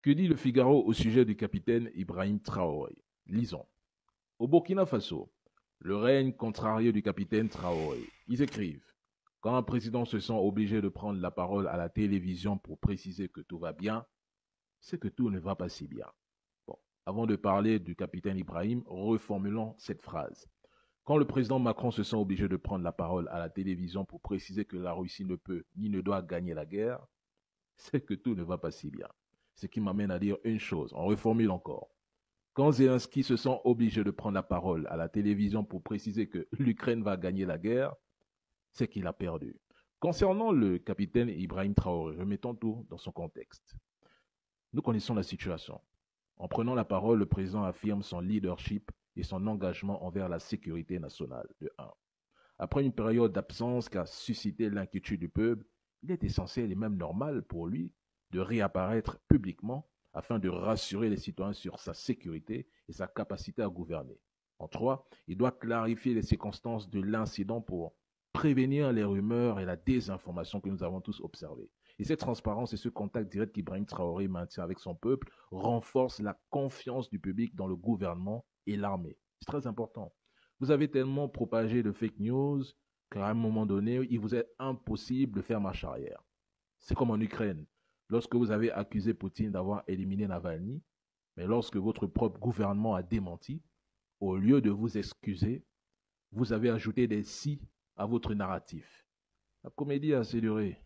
Que dit le Figaro au sujet du capitaine Ibrahim Traoré? Lisons. Au Burkina Faso, le règne contrarié du capitaine Traoré. Ils écrivent: quand un président se sent obligé de prendre la parole à la télévision pour préciser que tout va bien, c'est que tout ne va pas si bien. Bon, avant de parler du capitaine Ibrahim, reformulons cette phrase. Quand le président Macron se sent obligé de prendre la parole à la télévision pour préciser que la Russie ne peut ni ne doit gagner la guerre, c'est que tout ne va pas si bien. Ce qui m'amène à dire une chose, on reformule encore. Quand Zelensky se sent obligé de prendre la parole à la télévision pour préciser que l'Ukraine va gagner la guerre, c'est qu'il a perdu. Concernant le capitaine Ibrahim Traoré, remettons tout dans son contexte. Nous connaissons la situation. En prenant la parole, le président affirme son leadership et son engagement envers la sécurité nationale, de 1. Après une période d'absence qui a suscité l'inquiétude du peuple, il est essentiel et même normal pour lui de réapparaître publiquement afin de rassurer les citoyens sur sa sécurité et sa capacité à gouverner. En 3, il doit clarifier les circonstances de l'incident pour prévenir les rumeurs et la désinformation que nous avons tous observées. Et cette transparence et ce contact direct qu'Ibrahim Traoré maintient avec son peuple renforcent la confiance du public dans le gouvernement et l'armée. C'est très important. Vous avez tellement propagé de fake news qu'à un moment donné, il vous est impossible de faire marche arrière. C'est comme en Ukraine. Lorsque vous avez accusé Poutine d'avoir éliminé Navalny, mais lorsque votre propre gouvernement a démenti, au lieu de vous excuser, vous avez ajouté des si à votre narratif. La comédie a assez duré.